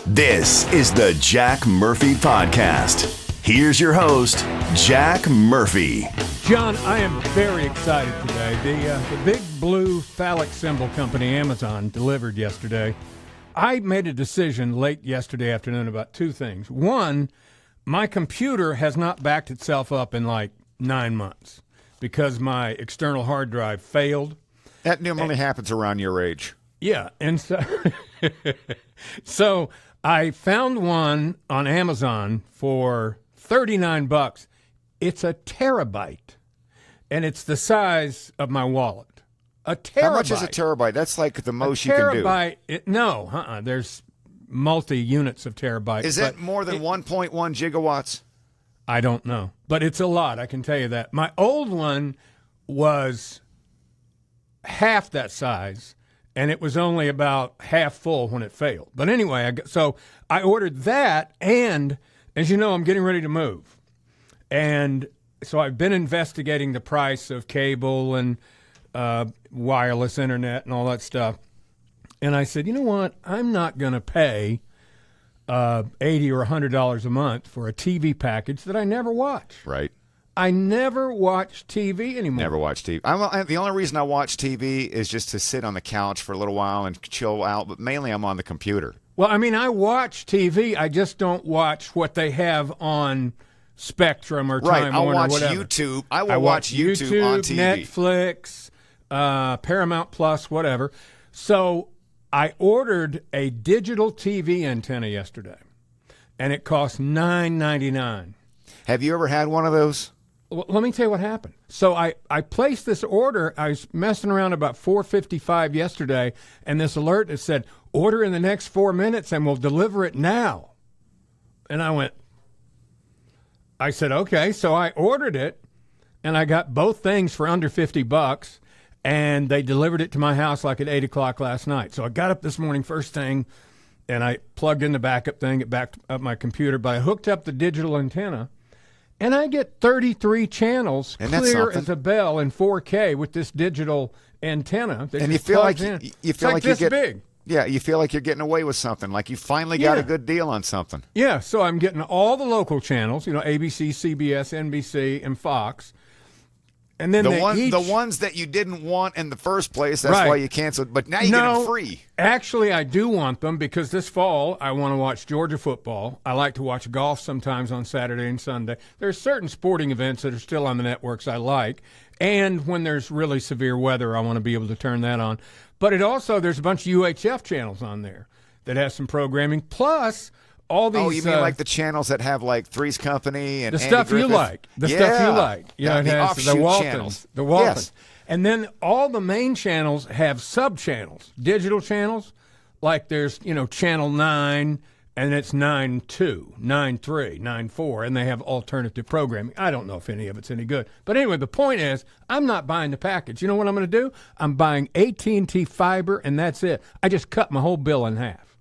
This is the Jack Murphy Podcast. Here's your host, Jack Murphy. John, I am very excited today. The big blue phallic symbol company, Amazon, delivered yesterday. I made a decision late yesterday afternoon about two things. One, my computer has not backed itself up in like 9 months because my external hard drive failed. That normally happens around your age. Yeah, and so I found one on Amazon for $39. It's a terabyte, and it's the size of my wallet. A terabyte. How much is a terabyte? That's like the most you can do. There's multi-units of terabytes. Is it more than 1.1 gigawatts? I don't know, but it's a lot, I can tell you that. My old one was half that size, and it was only about half full when it failed. But anyway, so I ordered that, and as you know, I'm getting ready to move. And so I've been investigating the price of cable and wireless internet and all that stuff. And I said, you know what? I'm not going to pay $80 or $100 a month for a TV package that I never watch. Right. I never watch TV anymore. Never watch TV. The only reason I watch TV is just to sit on the couch for a little while and chill out, but mainly I'm on the computer. Well, I mean, I watch TV. I just don't watch what they have on Spectrum or Time Warner or whatever. YouTube. I will watch YouTube on TV. Netflix, Paramount Plus, whatever. So I ordered a digital TV antenna yesterday, and it cost $9.99. Have you ever had one of those? Well, let me tell you what happened. So I placed this order. I was messing around about 4:55 yesterday, and this alert that said, order in the next 4 minutes and we'll deliver it now. And I said, okay. So I ordered it, and I got both things for under $50, and they delivered it to my house like at 8 o'clock last night. So I got up this morning first thing, and I plugged in the backup thing, it backed up my computer, but I hooked up the digital antenna, and I get 33 channels clear as a bell in 4K with this digital antenna. And you feel like you're big. Yeah, you feel like you're getting away with something, like you finally got a good deal on something. Yeah, so I'm getting all the local channels, ABC, CBS, NBC, and Fox. And then the ones that you didn't want in the first place, that's why you canceled, but now you get them free. Actually, I do want them because this fall I want to watch Georgia football. I like to watch golf sometimes on Saturday and Sunday. There's certain sporting events that are still on the networks I like, and when there's really severe weather, I want to be able to turn that on. But there's a bunch of UHF channels on there that has some programming, plus all these. Oh, you mean like the channels that have like Three's Company and the stuff Andy Griffith? You like. The stuff you like. Yeah, it has offshoot the Waltons. Channels. The Waltons. Yes. And then all the main channels have sub-channels, digital channels. Like there's, Channel 9, and it's 9.2, 9.3, 9.4, and they have alternative programming. I don't know if any of it's any good. But anyway, the point is, I'm not buying the package. You know what I'm going to do? I'm buying AT&T Fiber, and that's it. I just cut my whole bill in half.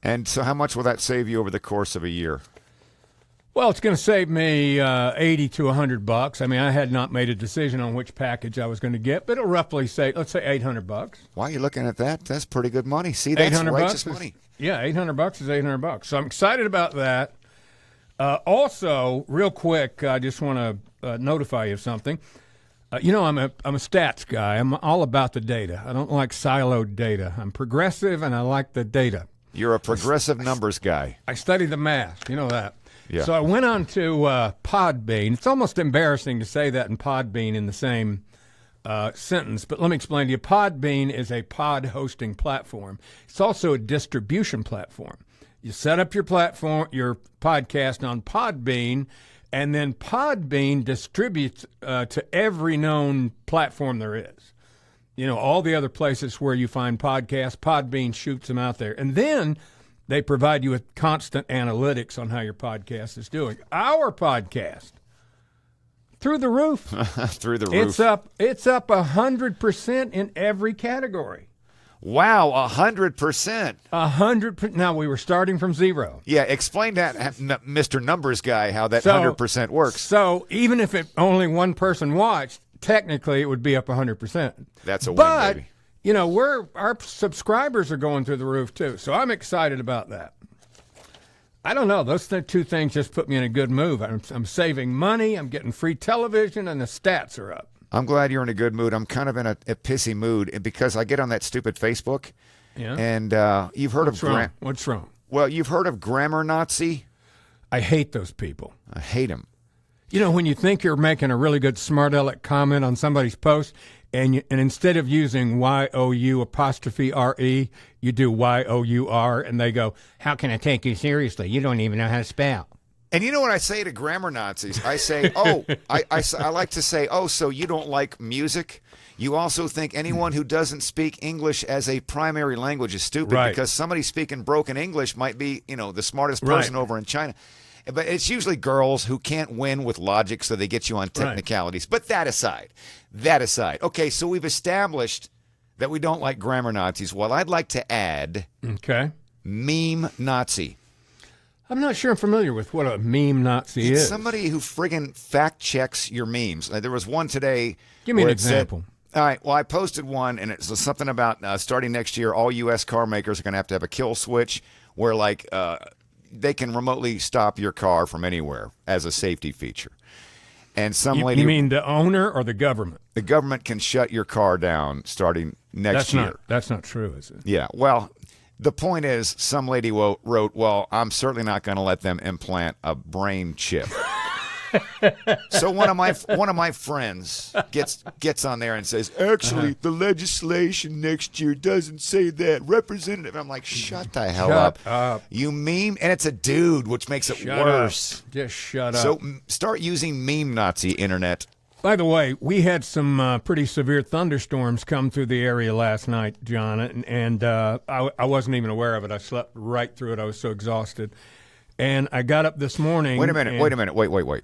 And so how much will that save you over the course of a year? Well, it's going to save me $80 to $100. I mean, I had not made a decision on which package I was going to get, but it'll roughly say, let's say $800. Why are you looking at that? That's pretty good money. See, that's righteous money. Yeah, $800 is $800. So I'm excited about that. Also, real quick, I just want to notify you of something. I'm a stats guy. I'm all about the data. I don't like siloed data. I'm progressive, and I like the data. You're a progressive numbers guy. I study the math. You know that. Yeah. So I went on to Podbean. It's almost embarrassing to say that and Podbean in the same sentence, but let me explain to you. Podbean is a pod hosting platform. It's also a distribution platform. You set up your podcast on Podbean, and then Podbean distributes to every known platform there is. All the other places where you find podcasts, Podbean shoots them out there. And then they provide you with constant analytics on how your podcast is doing. Our podcast, through the roof. Through the roof. It's up 100% in every category. Wow, 100%. 100%. Now, we were starting from zero. Yeah, explain that, Mr. Numbers guy, how that 100% works. So even if only one person watched, technically it would be up 100%. That's a win, baby. Our subscribers are going through the roof too, so I'm excited about that. I don't know. Those two things just put me in a good mood. I'm saving money. I'm getting free television, and the stats are up. I'm glad you're in a good mood. I'm kind of in a pissy mood because I get on that stupid Facebook. Yeah. And you've heard What's wrong? What's wrong? Well, you've heard of grammar Nazi? I hate those people. I hate them. You know, when you think you're making a really good smart aleck comment on somebody's post, and instead of using YOU''RE, you do YOUR, and they go, "How can I take you seriously? You don't even know how to spell." And you know what I say to grammar Nazis? I say, I like to say, so you don't like music? You also think anyone who doesn't speak English as a primary language is stupid because somebody speaking broken English might be, the smartest person over in China. But it's usually girls who can't win with logic, so they get you on technicalities. But that aside. Okay, so we've established that we don't like grammar Nazis. Well, I'd like to add meme Nazi. I'm not sure I'm familiar with what a meme Nazi It's is. somebody who friggin' fact checks your memes. There was one today. Give me an example. All right, well, I posted one, and it's something about starting next year, all U.S. car makers are going to have a kill switch where, they can remotely stop your car from anywhere as a safety feature. And some lady... You mean the owner or the government? The government can shut your car down starting next year. That's not true, is it? Yeah, well, the point is, some lady wrote, well, I'm certainly not going to let them implant a brain chip. So one of my friends gets on there and says, actually, the legislation next year doesn't say that. Representative. I'm like, shut the hell up. You meme, and it's a dude, which makes it worse. Just shut up. So start using meme Nazi internet. By the way, we had some pretty severe thunderstorms come through the area last night, John, and I wasn't even aware of it. I slept right through it. I was so exhausted. And I got up this morning. Wait a minute. Wait.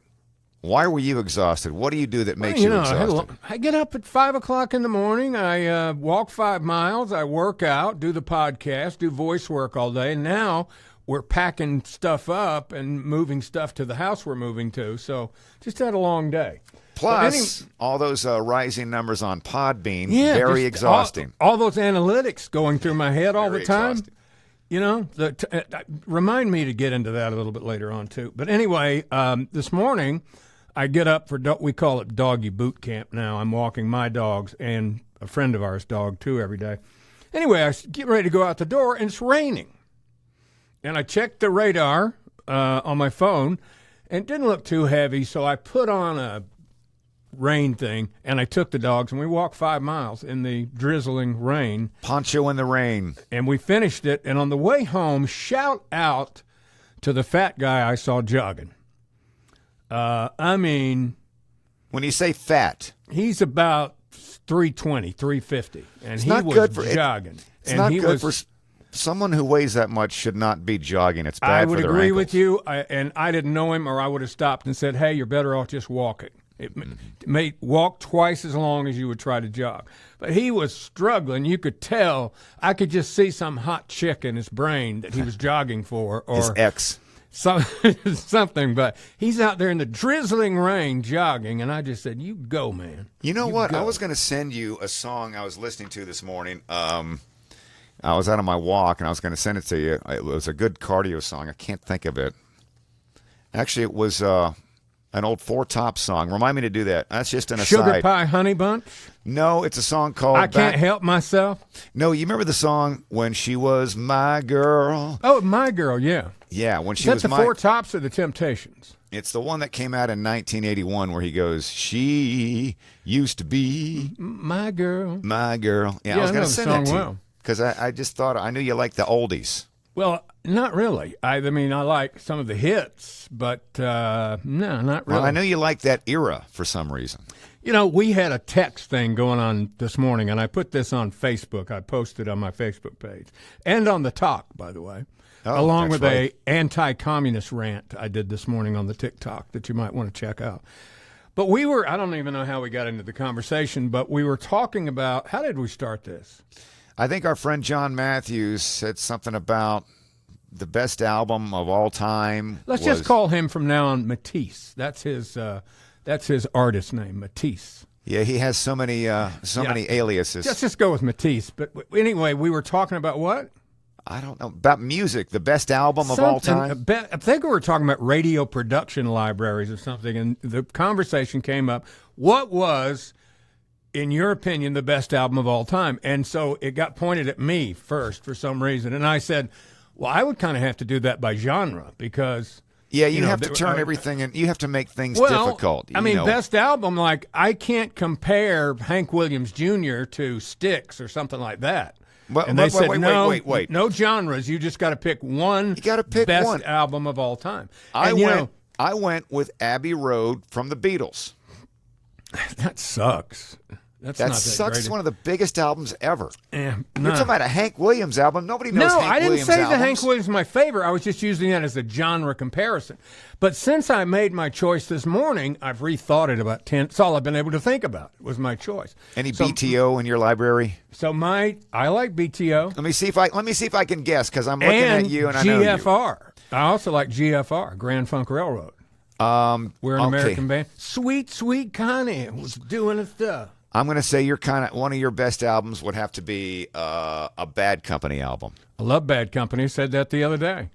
Why were you exhausted? What do you do that makes you exhausted? I get up at 5 o'clock in the morning. I walk 5 miles. I work out, do the podcast, do voice work all day. And now we're packing stuff up and moving stuff to the house we're moving to. So just had a long day. Plus, all those rising numbers on Podbean, very exhausting. All those analytics going through my head all the time. Exhausting. Remind me to get into that a little bit later on, too. But anyway, this morning, I get up for, we call it doggy boot camp now. I'm walking my dogs and a friend of ours' dog, too, every day. Anyway, I get ready to go out the door, and it's raining. And I checked the radar on my phone, and it didn't look too heavy, so I put on a rain thing, and I took the dogs, and we walked 5 miles in the drizzling rain. Poncho in the rain. And we finished it, and on the way home, shout out to the fat guy I saw jogging. When you say fat, he's about 320, 350, and he was jogging. It's not good for someone who weighs that much. Should not be jogging. It's bad for their ankles. I would agree with you, and I didn't know him, or I would have stopped and said, "Hey, you're better off just walking." It may walk twice as long as you would try to jog. But he was struggling. You could tell. I could just see some hot chick in his brain that he was jogging for, or his ex. Something, but he's out there in the drizzling rain jogging, and I just said, "You go, man." You know what? Go. I was going to send you a song I was listening to this morning. I was out on my walk, and I was going to send it to you. It was a good cardio song. I can't think of it. Actually, it was an old Four Top song. Remind me to do that. That's just an aside. Sugar Pie Honey Bunch? No, it's a song called I Can't Help Myself? No, you remember the song When She Was My Girl? Oh, My Girl, yeah. Yeah, when she was the Four Tops or the Temptations? It's the one that came out in 1981 where he goes, she used to be my girl. My girl. Yeah, I was going to send that to you because I just thought I knew you liked the oldies. Well, not really. I mean, I like some of the hits, but no, not really. Well, I knew you liked that era for some reason. We had a text thing going on this morning, and I put this on Facebook. I posted on my Facebook page and on the talk, by the way, along with a anti-communist rant I did this morning on the TikTok that you might want to check out. But I don't even know how we got into the conversation, but we were talking about, how did we start this? I think our friend John Matthews said something about the best album of all time. Let's just call him from now on Matisse. That's his artist name, Matisse. Yeah, he has so many aliases. Let's just go with Matisse. But anyway, we were talking about what? I don't know about music. The best album of all time. I think we were talking about radio production libraries or something, and the conversation came up. What was, in your opinion, the best album of all time? And so it got pointed at me first for some reason, and I said, well, I would kind of have to do that by genre because. Yeah, you have to turn everything and you have to make things difficult. I mean, best album, like I can't compare Hank Williams Jr. to Styx or something like that. And they said, wait. No genres. You just got to pick one. You got to pick best album of all time. I went with Abbey Road from the Beatles. That sucks. That sucks. It's one of the biggest albums ever. Yeah, You're talking about a Hank Williams album. Nobody knows Hank Williams I didn't say albums. that Hank Williams is my favorite. I was just using that as a genre comparison. But since I made my choice this morning, I've rethought it about 10. It's all I've been able to think about. It was my choice. Any BTO in your library? So I like BTO. Let me see if I can guess because I'm looking at you and I know you. GFR. I also like GFR, Grand Funk Railroad. We're an American band. Sweet, Sweet Connie was doing its stuff. I'm going to say one of your best albums would have to be a Bad Company album. I love Bad Company. I said that the other day.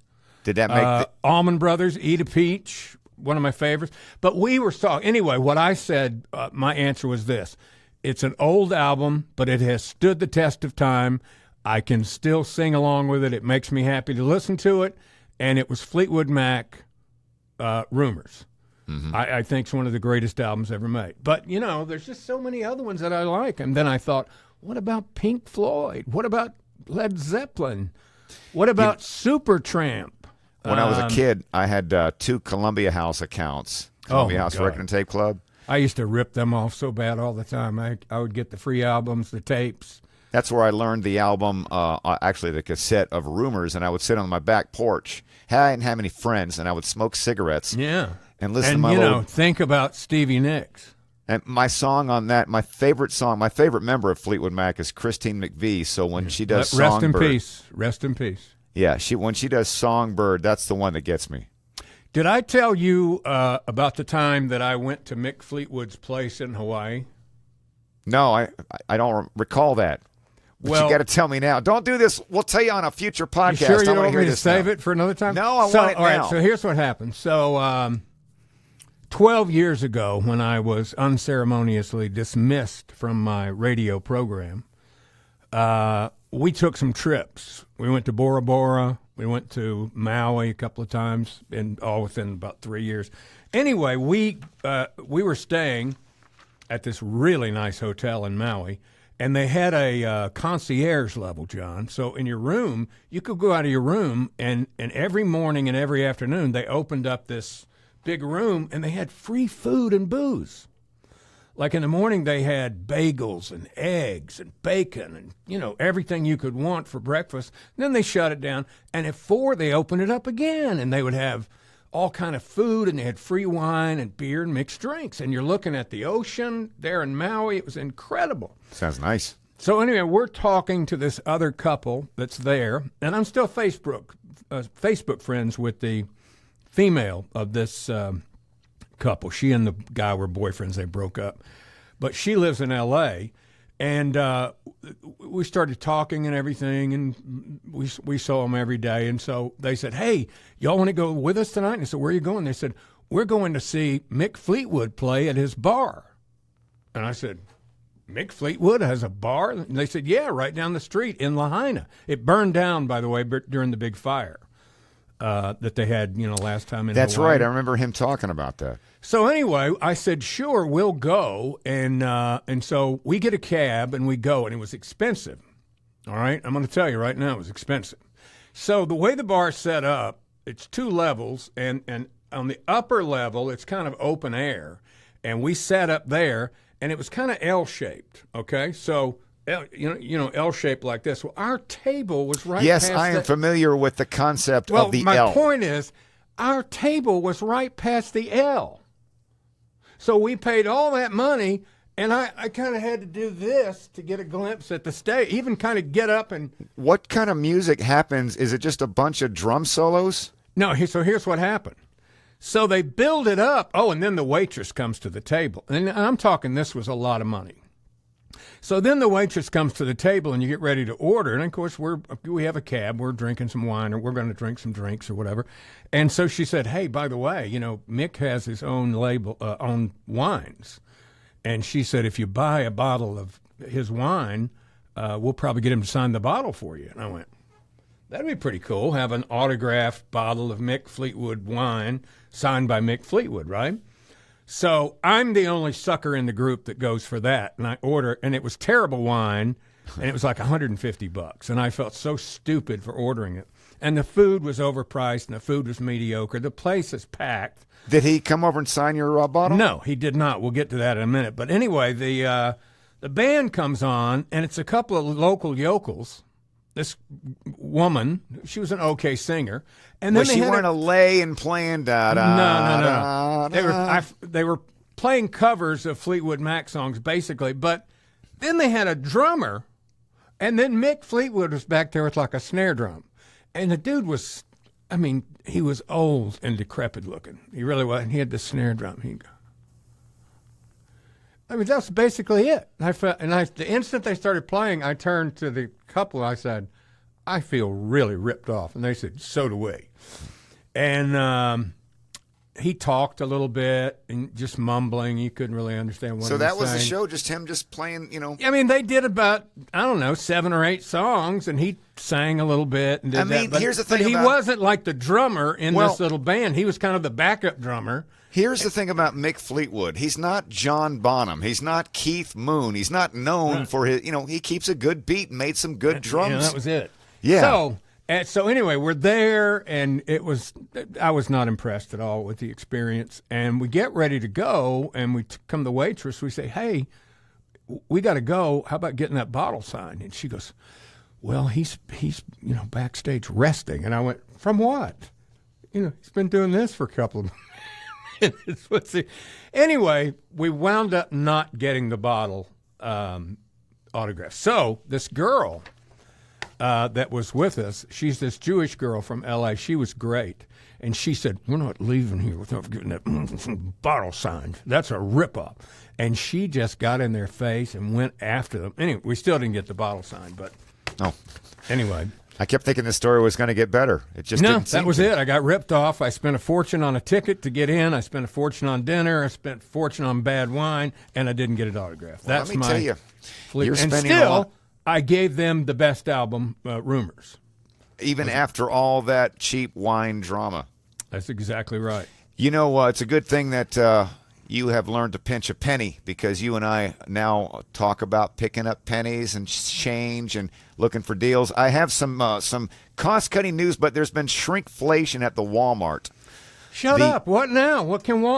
Did that make Allman Brothers, Eat a Peach, one of my favorites. But we were talking. Anyway, what I said, my answer was this. It's an old album, but it has stood the test of time. I can still sing along with it. It makes me happy to listen to it. And it was Fleetwood Mac, Rumors. Mm-hmm. I think it's one of the greatest albums ever made. But, there's just so many other ones that I like. And then I thought, what about Pink Floyd? What about Led Zeppelin? What about Supertramp? When I was a kid, I had 2 Columbia House accounts. Columbia House Record and Tape Club. I used to rip them off so bad all the time. I would get the free albums, the tapes. That's where I learned the album, actually the cassette of Rumors, and I would sit on my back porch. I didn't have any friends, and I would smoke cigarettes. Yeah. And listen to my think about Stevie Nicks. And my song on that, my favorite member of Fleetwood Mac is Christine McVie. So when she does Songbird. Rest in peace. Yeah, when she does Songbird, that's the one that gets me. Did I tell you about the time that I went to Mick Fleetwood's place in Hawaii? No, I don't recall that. But you got to tell me now. Don't do this. We'll tell you on a future podcast. You sure you don't want me to save it for another time? No, I want it now. All right, so here's what happened. So 12 years ago, when I was unceremoniously dismissed from my radio program, we took some trips. We went to Bora Bora. We went to Maui a couple of times, all within about 3 years. Anyway, we were staying at this really nice hotel in Maui, and they had a concierge level, John. So in your room, you could go out of your room, and every morning and every afternoon, they opened up this big room, and they had free food and booze. Like in the morning, they had bagels and eggs and bacon and, everything you could want for breakfast. And then they shut it down. And at 4, they opened it up again, and they would have all kind of food, and they had free wine and beer and mixed drinks. And you're looking at the ocean there in Maui. It was incredible. Sounds nice. So anyway, we're talking to this other couple that's there, and I'm still Facebook friends with the female of this couple. She and the guy were boyfriends. They broke up. But she lives in L.A., and we started talking and everything, and we saw them every day. And so they said, hey, y'all want to go with us tonight? And I said, where are you going? They said, we're going to see Mick Fleetwood play at his bar. And I said, Mick Fleetwood has a bar? And they said, yeah, right down the street in Lahaina. It burned down, by the way, during the big fire that they had, last time in That's Hawaii. Right. I remember him talking about that. So anyway, I said, sure, we'll go. And so we get a cab and we go, and it was expensive. All right? I'm going to tell you right now, it was expensive. So the way the bar's set up, it's 2 levels, and on the upper level, it's kind of open air. And we sat up there, and it was kind of L-shaped, okay? So, L-shaped like this. Well, our table was right Yes, past I am familiar with the concept of the L. L. My point is, our table was right past the L. So we paid all that money, and I kind of had to do this to get a glimpse at the stage, even kind of get up and... What kind of music happens? Is it just a bunch of drum solos? No, so here's what happened. So they build it up. Oh, and then the waitress comes to the table. And I'm talking this was a lot of money. So then the waitress comes to the table and you get ready to order. And of course, we have a cab. We're drinking some wine or we're going to drink some drinks or whatever. And so she said, hey, by the way, you know, Mick has his own own wines. And she said, if you buy a bottle of his wine, we'll probably get him to sign the bottle for you. And I went, that'd be pretty cool. Have an autographed bottle of Mick Fleetwood wine signed by Mick Fleetwood, right? So I'm the only sucker in the group that goes for that. And I order, and it was terrible wine, and it was like $150. And I felt so stupid for ordering it. And the food was overpriced, and the food was mediocre. The place is packed. Did he come over and sign your bottle? No, he did not. We'll get to that in a minute. But anyway, the band comes on, and it's a couple of local yokels. This woman, she was an okay singer, and then was she wearing a lay and playing da da? No. They were playing covers of Fleetwood Mac songs, basically. But then they had a drummer, and then Mick Fleetwood was back there with like a snare drum, and the dude was, I mean, he was old and decrepit looking. He really was. And he had the snare drum. I mean, that's basically it. The instant they started playing, I turned to the couple. I said, I feel really ripped off. And they said, so do we. And he talked a little bit and just mumbling. You couldn't really understand what he was saying. So that was the show, just him just playing, you know. I mean, they did about, I don't know, 7 or 8 songs, and he sang a little bit. And did that. Here's the thing but he wasn't like the drummer in this little band. He was kind of the backup drummer. Here's the thing about Mick Fleetwood. He's not John Bonham. He's not Keith Moon. He's not known for his, you know, he keeps a good beat and made some good drums. Yeah, that was it. Yeah. So anyway, we're there, and I was not impressed at all with the experience. And we get ready to go, and we come to the waitress. We say, hey, we got to go. How about getting that bottle signed? And she goes, well, he's backstage resting. And I went, from what? You know, he's been doing this for a couple of minutes. Anyway, we wound up not getting the bottle autograph. So this girl that was with us, she's this Jewish girl from L.A. She was great. And she said, we're not leaving here without getting that bottle signed. That's a ripoff. And she just got in their face and went after them. Anyway, we still didn't get the bottle signed, but anyway. I kept thinking the story was going to get better. It just didn't seem that was to. it. I got ripped off. I spent a fortune on a ticket to get in. I spent a fortune on dinner. I spent a fortune on bad wine, and I didn't get it autographed. Well, That's let me tell you, you're and spending still, a lot. I gave them the best album, Rumors. Even after all that cheap wine drama. That's exactly right. You know, it's a good thing that you have learned to pinch a penny, because you and I now talk about picking up pennies and change and looking for deals. I have some cost-cutting news, but there's been shrinkflation at the Walmart. Shut up. What now?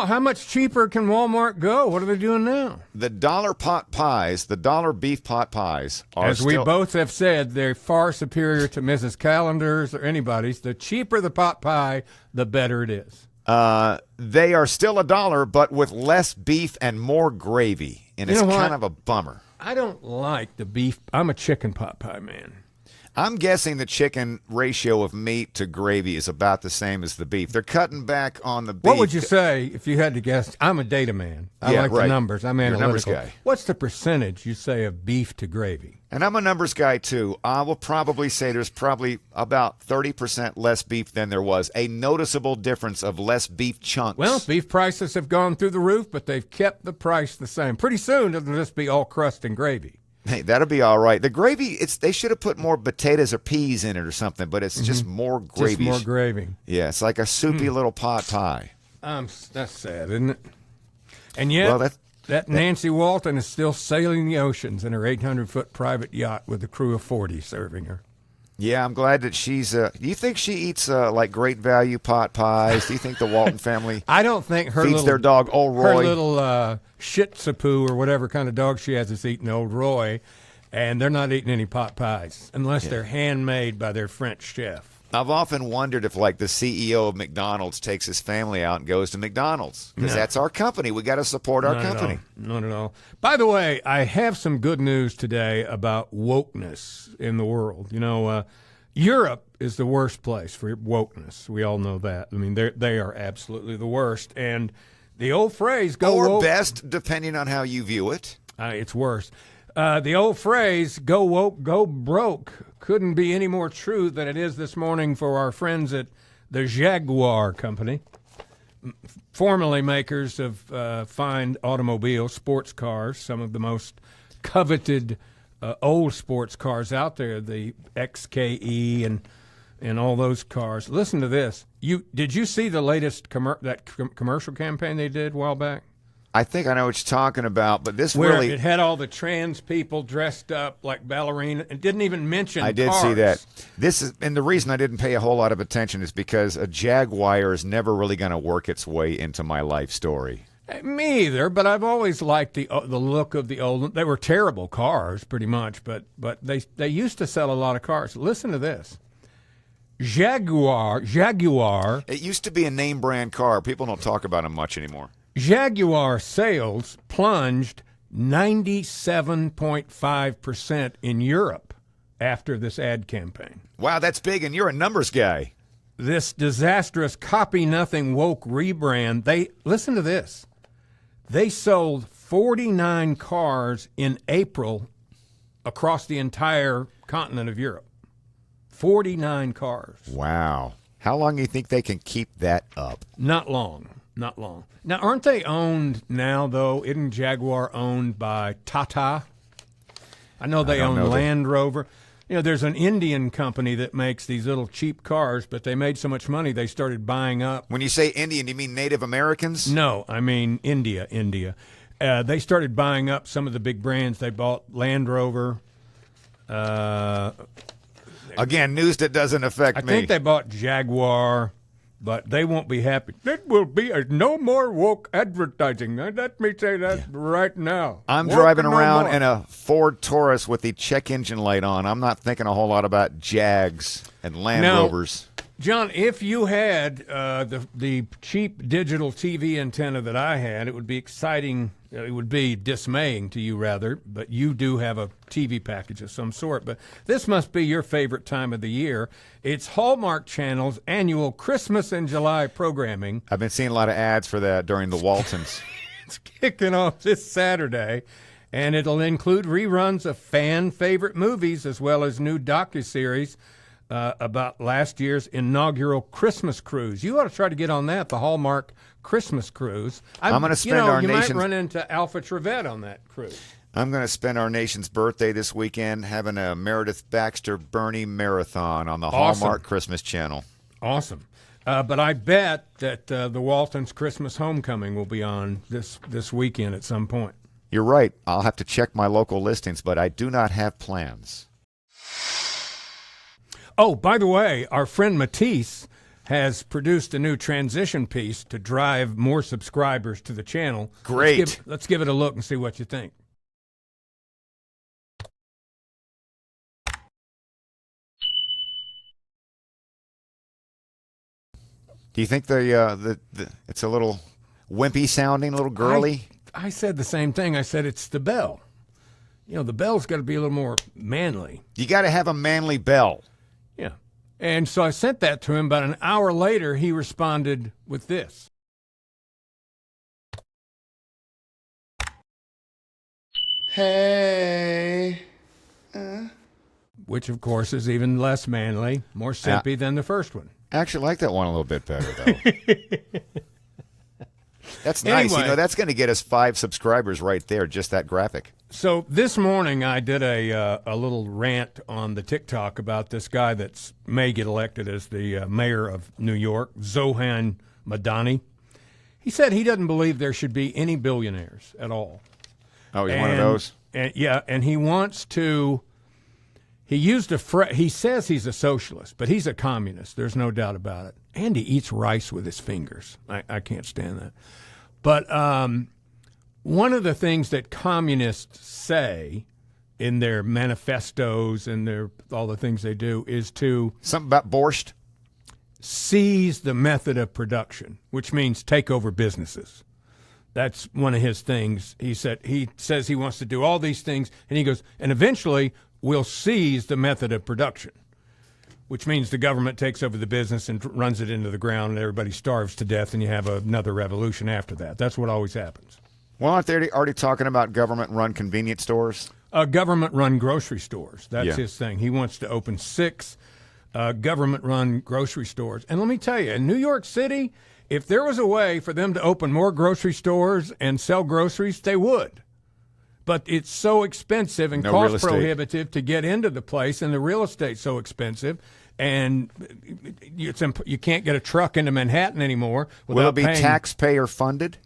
How much cheaper can Walmart go? What are they doing now? The dollar pot pies, the dollar beef pot pies are As we both have said, they're far superior to Mrs. Calendar's or anybody's. The cheaper the pot pie, the better it is. They are still $1, but with less beef and more gravy, and it's kind of a bummer. I don't like the beef. I'm a chicken pot pie man. I'm guessing the chicken ratio of meat to gravy is about the same as the beef. They're cutting back on the beef. What would you say if you had to guess? I'm a data man. I like the numbers. I'm analytical. Numbers guy. What's the percentage you say of beef to gravy? And I'm a numbers guy, too. I will probably say there's probably about 30% less beef than there was. A noticeable difference of less beef chunks. Well, beef prices have gone through the roof, but they've kept the price the same. Pretty soon, it'll just be all crust and gravy. Hey, that'll be all right. The gravy, they should have put more potatoes or peas in it or something, but it's just more gravy. Just more gravy. Yeah, it's like a soupy little pot pie. That's sad, isn't it? And yet, that Nancy Walton is still sailing the oceans in her 800-foot private yacht with a crew of 40 serving her. Yeah, I'm glad that she's. Do you think she eats like great value pot pies? Do you think the Walton family? I don't think feeds their dog Old Roy. Her little Shih Tzu or whatever kind of dog she has is eating Old Roy, and they're not eating any pot pies unless they're handmade by their French chef. I've often wondered if, like, the CEO of McDonald's takes his family out and goes to McDonald's, because that's our company. We got to support our company. Not at all. By the way, I have some good news today about wokeness in the world. You know, Europe is the worst place for wokeness. We all know that. I mean, they are absolutely the worst. And the old phrase, "Go woke," or best, depending on how you view it. It's worse. The old phrase, go woke, go broke, couldn't be any more true than it is this morning for our friends at the Jaguar Company, formerly makers of fine automobile sports cars, some of the most coveted old sports cars out there, the XKE and all those cars. Listen to this. Did you see the latest commercial campaign they did a while back? I think I know what you're talking about, but this Where really... it had all the trans people dressed up like ballerina. It didn't even mention I did cars. see that. And the reason I didn't pay a whole lot of attention is because a Jaguar is never really going to work its way into my life story. Me either, but I've always liked the look of the old. They were terrible cars, pretty much, but they used to sell a lot of cars. Listen to this. Jaguar. It used to be a name brand car. People don't talk about them much anymore. Jaguar sales plunged 97.5% in Europe after this ad campaign. Wow, that's big, and you're a numbers guy. This disastrous copy-nothing woke rebrand, listen to this. They sold 49 cars in April across the entire continent of Europe. 49 cars. Wow. How long do you think they can keep that up? Not long. Not long. Now, aren't they owned now, though? Isn't Jaguar owned by Tata? I know they own Land Rover. You know, there's an Indian company that makes these little cheap cars, but they made so much money they started buying up. When you say Indian, do you mean Native Americans? No, I mean India. They started buying up some of the big brands. They bought Land Rover. Again, news that doesn't affect me. I think they bought Jaguar. But they won't be happy. It will be no more woke advertising. Let me say that right now. I'm driving around in a Ford Taurus with the check engine light on. I'm not thinking a whole lot about Jags and Land Rovers. John, if you had the cheap digital TV antenna that I had, it would be exciting. It would be dismaying to you, rather. But you do have a TV package of some sort. But this must be your favorite time of the year. It's Hallmark Channel's annual Christmas in July programming. I've been seeing a lot of ads for that during the Waltons. It's kicking off this Saturday, and it'll include reruns of fan-favorite movies as well as new docuseries about last year's inaugural Christmas cruise. You ought to try to get on that, the Hallmark Christmas cruise. I'm going to spend our nation's... You might run into Alpha Trevette on that cruise. I'm going to spend our nation's birthday this weekend having a Meredith Baxter Bernie marathon on the Hallmark Christmas Channel. Awesome. But I bet that the Waltons' Christmas Homecoming will be on this weekend at some point. You're right. I'll have to check my local listings, but I do not have plans. Oh, by the way, our friend Matisse has produced a new transition piece to drive more subscribers to the channel. Great. Let's give it a look and see what you think. Do you think it's a little wimpy sounding, a little girly? I said the same thing. I said it's the bell. You know, the bell's got to be a little more manly. You got to have a manly bell. Yeah. And so I sent that to him. About an hour later, he responded with this. Hey. Which, of course, is even less manly, more simpy than the first one. I actually like that one a little bit better, though. That's nice. Anyway, you know, that's going to get us 5 subscribers right there, just that graphic. So this morning I did a little rant on the TikTok about this guy that may get elected as the mayor of New York, Zohan Madani. He said he doesn't believe there should be any billionaires at all. Oh, he's one of those? And he wants to... He used a phrase. He says he's a socialist, but he's a communist. There's no doubt about it. And he eats rice with his fingers. I can't stand that. But one of the things that communists say in their manifestos and all the things they do is to... Something about borscht? Seize the method of production, which means take over businesses. That's one of his things. He says he wants to do all these things, and he goes, and eventually we'll seize the method of production, which means the government takes over the business and runs it into the ground, and everybody starves to death, and you have another revolution after that. That's what always happens. Well, aren't they already talking about government-run convenience stores? Government-run grocery stores. That's Yeah. his thing. He wants to open 6 government-run grocery stores. And let me tell you, in New York City, if there was a way for them to open more grocery stores and sell groceries, they would. But it's so expensive and No real cost estate. prohibitive to get into the place, and the real estate's so expensive, and you can't get a truck into Manhattan anymore without Will it be paying. taxpayer funded?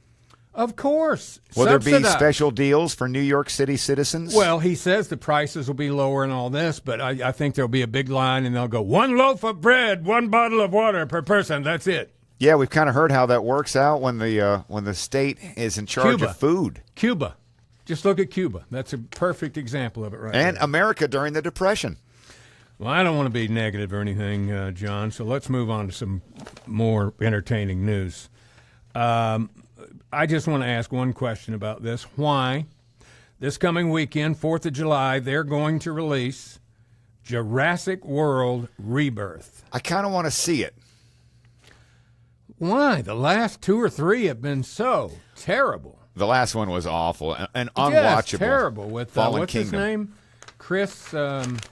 Of course. Will there be Subsidized. special deals for New York City citizens? Well, he says the prices will be lower and all this, but I think there'll be a big line, and they'll go 1 loaf of bread, 1 bottle of water per person. That's it. yeah, we've kind of heard how that works out when the state is in charge Cuba. of food. Cuba. Just look at Cuba. That's a perfect example of it right And there. America during the Depression. Well, I don't want to be negative or anything, John, so let's move on to some more entertaining news. I just want to ask one question about this. Why, this coming weekend, 4th of July, they're going to release Jurassic World Rebirth? I kind of want to see it. Why? The last 2 or 3 have been so terrible. The last one was awful and Yes, unwatchable. terrible. With Fallen what's Kingdom. his name? Chris.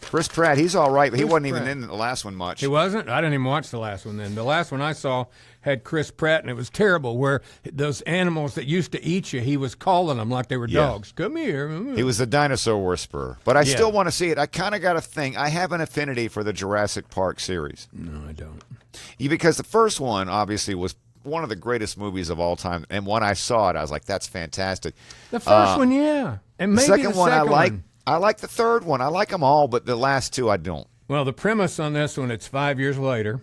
Chris Pratt, he's all right, but he Chris wasn't even Pratt. in the last one much. He wasn't? I didn't even watch the last one then. The last one I saw had Chris Pratt, and it was terrible, where those animals that used to eat you, he was calling them like they were Yeah. dogs. Come here. He was the dinosaur whisperer. But I still want to see it. I kind of got a thing. I have an affinity for the Jurassic Park series. No, I don't. Because the first one, obviously, was one of the greatest movies of all time. And when I saw it, I was like, that's fantastic. The first one, yeah. And The maybe second one, I like. one. I like the third one. I like them all, but the last 2, I don't. Well, the premise on this one, it's 5 years later.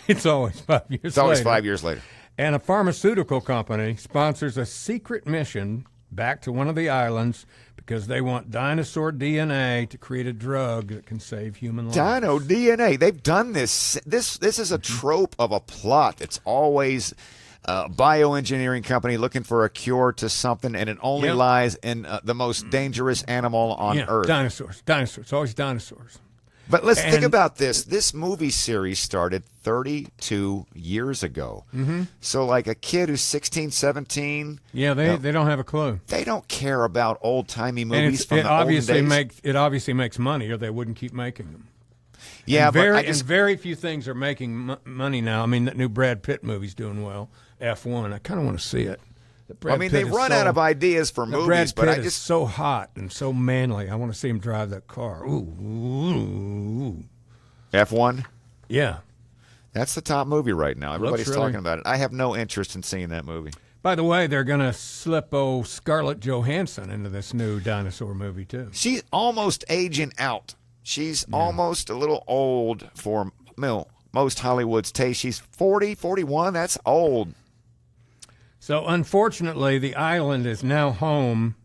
It's always 5 years later. It's always 5 years later. And a pharmaceutical company sponsors a secret mission back to one of the islands because they want dinosaur DNA to create a drug that can save human lives. Dino DNA. They've done this. This is a trope of a plot. It's always a bioengineering company looking for a cure to something, and it only Yep. lies in the most dangerous animal on Earth. Dinosaurs. It's always dinosaurs. But let's think And- about this. This movie series started 32 years ago. Mm-hmm. So like a kid who's 16, 17, Yeah, they don't have a clue. they don't care about old-timey And movies from it the olden obviously days. obviously makes money, or they wouldn't keep making them. Yeah, and but I just... very few things are making money now. I mean, that new Brad Pitt movie's doing well. F1. I kind of want to see it. I mean, they run out of ideas for movies, Brad but Pitt I is just... so hot and so manly. I want to see him drive that car. Ooh. F1? Yeah. That's the top movie right now. Everybody's really- talking about it. I have no interest in seeing that movie. By the way, they're going to slip Scarlett Johansson into this new dinosaur movie, too. She's almost aging out. She's almost a little old for most Hollywood's taste. She's 40, 41. That's old. So, unfortunately, the island is now home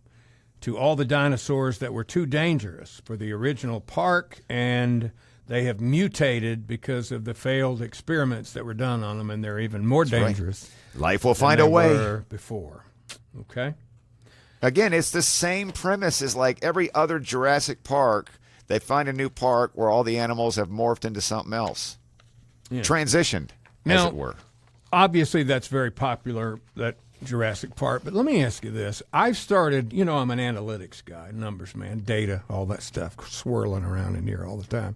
to all the dinosaurs that were too dangerous for the original park, and they have mutated because of the failed experiments that were done on them, and they're even more dangerous. Life will than find they a way. were before. Okay? Again, it's the same premise as like every other Jurassic Park. They find a new park where all the animals have morphed into something else. Yeah. Transitioned, as Now, it were. Obviously, that's very popular, that Jurassic Park. But let me ask you this. I've started, I'm an analytics guy, numbers man, data, all that stuff swirling around in here all the time.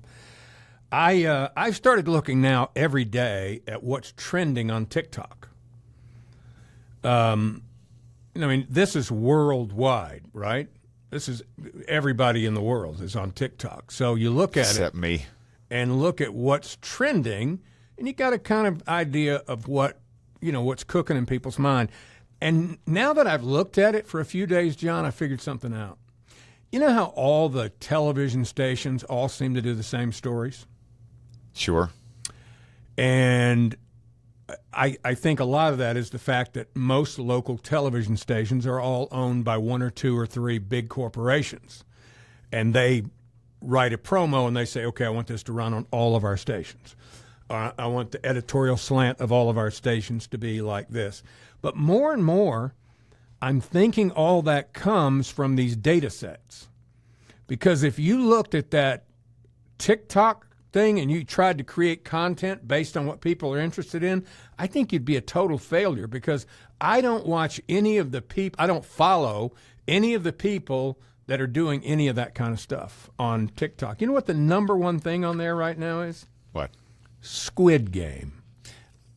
I've started looking now every day at what's trending on TikTok. This is worldwide, right? This is everybody in the world is on TikTok. So you look at Except me. and look at what's trending, and you got a kind of idea of what's cooking in people's mind. And now that I've looked at it for a few days, John, I figured something out. You know how all the television stations all seem to do the same stories? Sure. And I think a lot of that is the fact that most local television stations are all owned by 1 or 2 or 3 big corporations. And they write a promo and they say, okay, I want this to run on all of our stations. I want the editorial slant of all of our stations to be like this. But more and more, I'm thinking all that comes from these data sets. Because if you looked at that TikTok thing and you tried to create content based on what people are interested in, I think you'd be a total failure because I don't watch any of the people, I don't follow any of the people that are doing any of that kind of stuff on TikTok. You know what the number one thing on there right now is? What? Squid Game.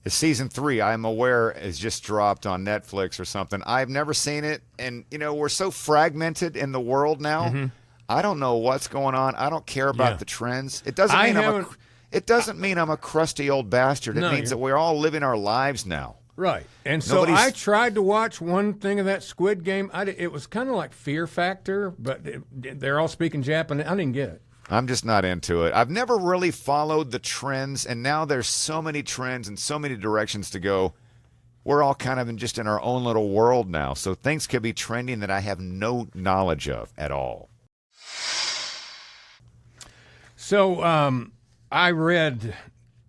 Season 3, I'm aware, is just dropped on Netflix or something. I've never seen it, and we're so fragmented in the world now. Mm-hmm. I don't know what's going on. I don't care about the trends. It doesn't mean I'm a crusty old bastard. It means that we're all living our lives now. Right. And so I tried to watch one thing of that Squid Game. It was kind of like Fear Factor, but they're all speaking Japanese. I didn't get it. I'm just not into it. I've never really followed the trends, and now there's so many trends and so many directions to go. We're all kind of just in our own little world now, so things could be trending that I have no knowledge of at all. So I read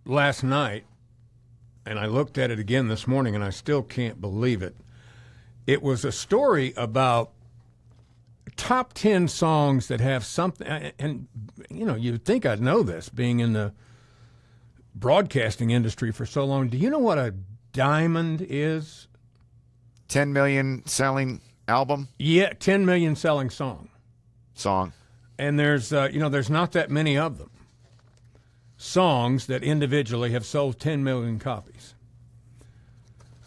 last night, and I looked at it again this morning, and I still can't believe it. It was a story about top 10 songs that have something, and you'd think I'd know this, being in the broadcasting industry for so long. Do you know what a diamond is? 10 million selling album? Yeah, 10 million selling song. And there's not that many of them. Songs that individually have sold 10 million copies.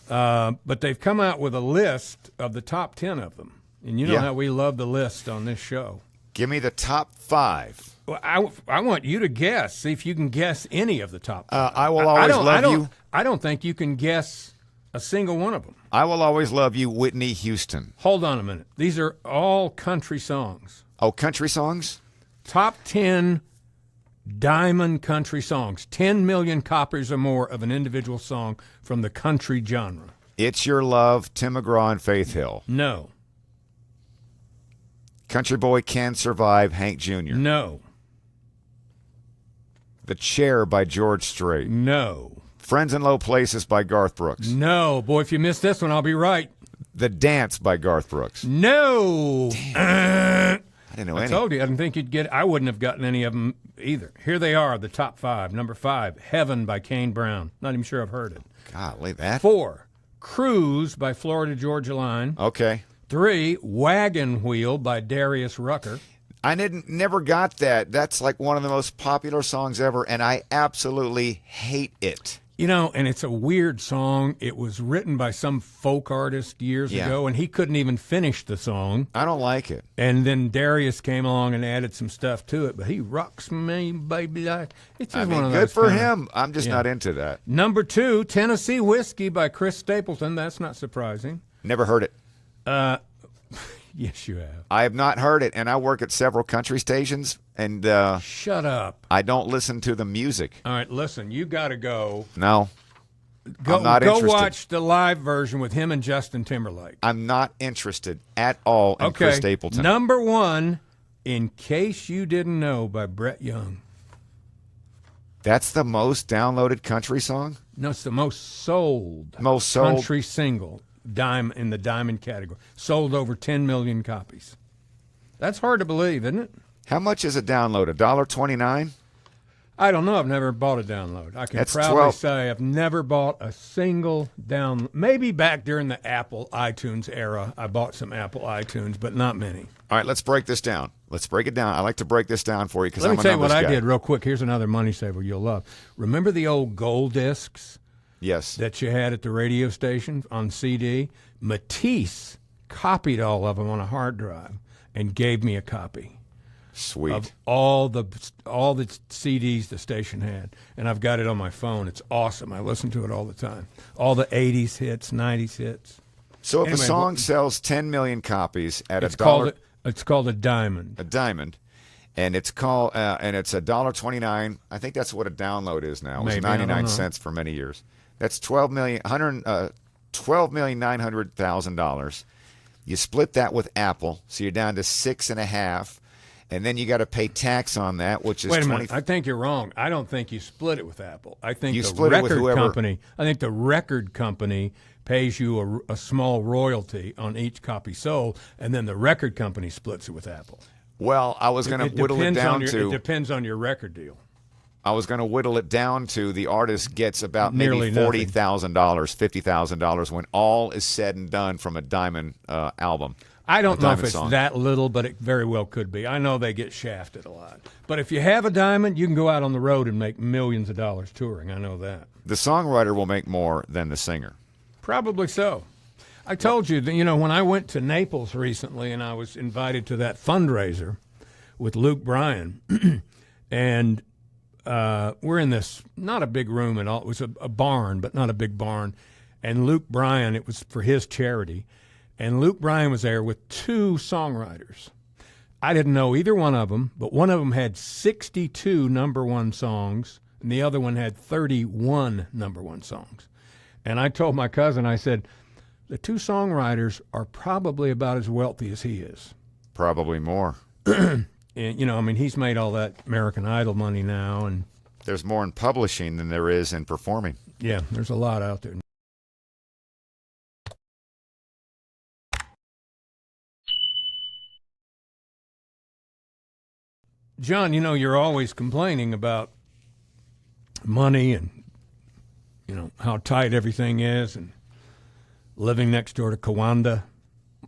But they've come out with a list of the top 10 of them. And you know how we love the list on this show. Give me the top 5. Well, I want you to guess. See if you can guess any of the top 5. I will always love you. I don't think you can guess a single one of them. I will always love you, Whitney Houston. Hold on a minute. These are all country songs. Oh, country songs? Top 10 diamond country songs. 10 million copies or more of an individual song from the country genre. It's Your Love, Tim McGraw and Faith Hill. No. Country Boy Can Survive, Hank Jr. No. The Chair by George Strait. No. Friends in Low Places by Garth Brooks. No. Boy, if you miss this one, I'll be right. The Dance by Garth Brooks. No. I didn't know any. I told you, I didn't think you'd get it. I wouldn't have gotten any of them either. Here they are, the top 5. Number 5, Heaven by Kane Brown. Not even sure I've heard it. Golly, that. 4, Cruise by Florida Georgia Line. Okay. 3, Wagon Wheel by Darius Rucker. I never got that. That's like one of the most popular songs ever, and I absolutely hate it. And it's a weird song. It was written by some folk artist years ago, and he couldn't even finish the song. I don't like it. And then Darius came along and added some stuff to it, but he rocks me, baby. It's just one of those. Good for him. I'm just not into that. Number 2, Tennessee Whiskey by Chris Stapleton. That's not surprising. Never heard it. Yes, you have. I have not heard it, and I work at several country stations, and shut up. I don't listen to the music. All right, listen, you got to go. No, I'm not interested. Go watch the live version with him and Justin Timberlake. I'm not interested at all in Chris Stapleton. Number 1, In Case You Didn't Know by Brett Young. That's the most downloaded country song? No, it's the most sold country single. In the diamond category. Sold over 10 million copies. That's hard to believe, isn't it? How much is a download? $1.29? I don't know. I've never bought a download. I can proudly say I've never bought a single download. Maybe back during the Apple iTunes era, I bought some Apple iTunes, but not many. All right, let's break this down. Let's break it down. I like to break this down for you because I'm a numbers guy. Let me tell you what guy. I did real quick. Here's another money saver you'll love. Remember the old gold discs? Yes. That you had at the radio station on CD? Matisse copied all of them on a hard drive and gave me a copy. Sweet. Of all the CDs the station had. And I've got it on my phone. It's awesome. I listen to it all the time. All the 80s hits, 90s hits. So if a song sells 10 million copies at it's called a diamond. A diamond. And it's called and it's $1.29. I think that's what a download is now. It was 99 cents for many years. That's $12,900,000. You split that with Apple, so you're down to 6.5, and then you got to pay tax on that, which is Wait a minute. I think you're wrong. I don't think you split it with Apple. I think you the split record it with whoever. company. I think the record company pays you a small royalty on each copy sold, and then the record company splits it with Apple. Well, I was going to whittle it down to. It depends on your record deal. I was going to whittle it down to the artist gets about Nearly maybe $40,000, $50,000 when all is said and done from a Diamond album. I don't know if Diamond it's song. that little, but it very well could be. I know they get shafted a lot. But if you have a diamond, you can go out on the road and make millions of dollars touring. I know that. The songwriter will make more than the singer. Probably so. I told you that, when I went to Naples recently and I was invited to that fundraiser with Luke Bryan, and we're in this, not a big room at all. It was a barn, but not a big barn. And Luke Bryan, it was for his charity. And Luke Bryan was there with two songwriters. I didn't know either one of them, but one of them had 62 number one songs, and the other one had 31 number one songs. And I told my cousin, I said, the two songwriters are probably about as wealthy as he is. Probably more. And, he's made all that American Idol money now. And There's more in publishing than there is in performing. yeah, there's a lot out there. John, you're always complaining about money and, how tight everything is and living next door to Kawanda.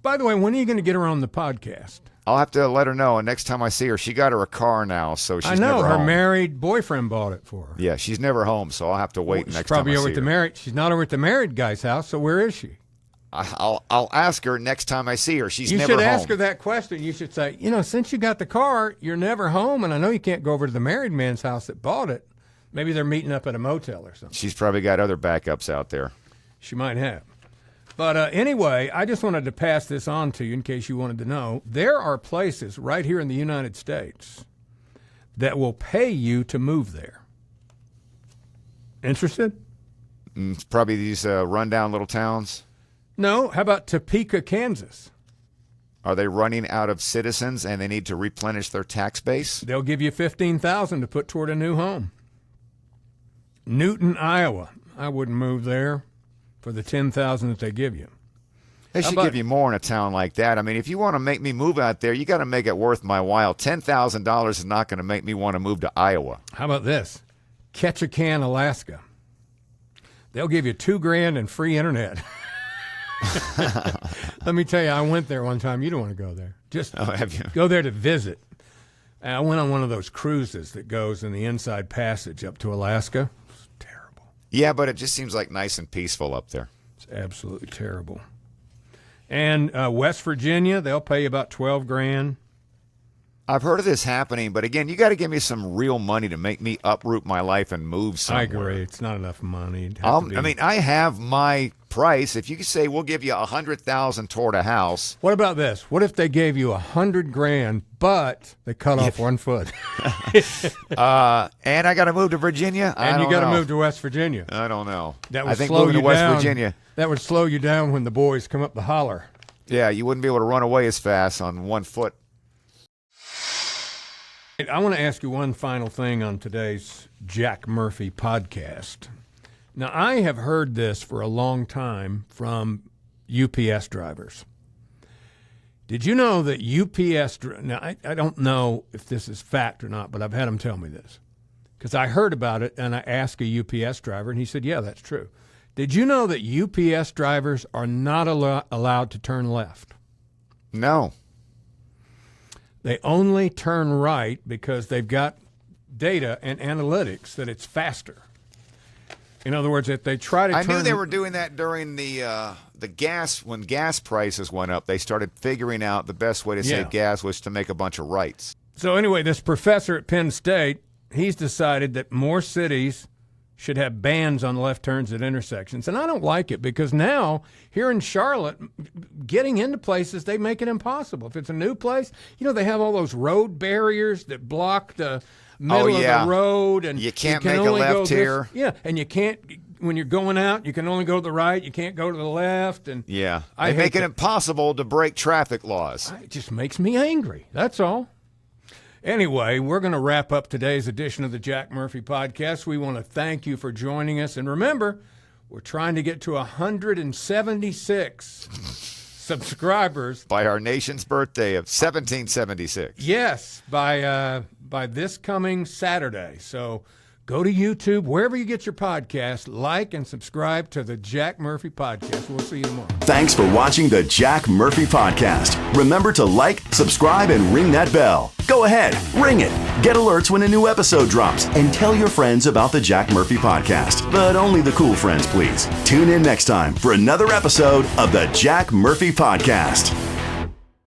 By the way, when are you going to get her on the podcast? I'll have to let her know. And next time I see her, she got her a car now, so she's I know, never her home. married boyfriend bought it for her. Yeah, she's never home, so I'll have to wait She's next probably time I over see at the her. married. She's not over at the married guy's house, so where is she? I'll ask her next time I see her. She's You never should home. ask her that question. You should say, since you got the car, you're never home, and I know you can't go over to the married man's house that bought it. Maybe they're meeting up at a motel or something. She's probably got other backups out there. She might have. But anyway, I just wanted to pass this on to you in case you wanted to know. There are places right here in the United States that will pay you to move there. Interested? It's probably these rundown little towns. No. How about Topeka, Kansas? Are they running out of citizens and they need to replenish their tax base? They'll give you $15,000 to put toward a new home. Newton, Iowa. I wouldn't move there for the $10,000 that they give you. They should give you more in a town like that. I mean, if you want to make me move out there, you got to make it worth my while. $10,000 is not going to make me want to move to Iowa. How about this? Ketchikan, Alaska. They'll give you $2,000 and free internet. Let me tell you, I went there one time. You don't want to go there. Just have you? Go there to visit. And I went on one of those cruises that goes in the inside passage up to Alaska. It's terrible. Yeah, but it just seems like nice and peaceful up there. It's absolutely terrible. And West Virginia, they'll pay you about $12,000. I've heard of this happening, but again, you got to give me some real money to make me uproot my life and move somewhere. I agree. It's not enough money. I have my price. If you could say we'll give you $100,000 toward a house. What about this? What if they gave you $100,000, but they cut off one foot? And I got to move to Virginia. And you got to move to West Virginia. I don't know. That would I think slow moving you to West down. Virginia. That would slow you down when the boys come up the holler. Yeah, you wouldn't be able to run away as fast on 1 foot. I want to ask you one final thing on today's Jack Murphy podcast. Now, I have heard this for a long time from UPS drivers. Did you know that UPS, now I don't know if this is fact or not, but I've had them tell me this. Because I heard about it and I asked a UPS driver and he said, yeah, that's true. Did you know that UPS drivers are not allowed to turn left? No. They only turn right because they've got data and analytics that it's faster. In other words, if they try to I turn... knew they were doing that during the gas, when gas prices went up. They started figuring out the best way to save gas was to make a bunch of rights. So anyway, this professor at Penn State, he's decided that more cities should have bans on left turns at intersections. And I don't like it because now, here in Charlotte, getting into places, they make it impossible. If it's a new place, they have all those road barriers that block the middle of the road. And you can't can make a only go left here. Yeah, and you can't, when you're going out, you can only go to the right. You can't go to the left. And Yeah. I They make it impossible to break traffic laws. It just makes me angry. That's all. Anyway, we're going to wrap up today's edition of the Jack Murphy Podcast. We want to thank you for joining us. And remember, we're trying to get to 176 subscribers. By our nation's birthday of 1776. Yes, by this coming Saturday. So Go to YouTube, wherever you get your podcast, like and subscribe to the Jack Murphy Podcast. We'll see you tomorrow. Thanks for watching the Jack Murphy Podcast. Remember to like, subscribe, and ring that bell. Go ahead, ring it. Get alerts when a new episode drops, and tell your friends about the Jack Murphy Podcast. But only the cool friends, please. Tune in next time for another episode of the Jack Murphy Podcast.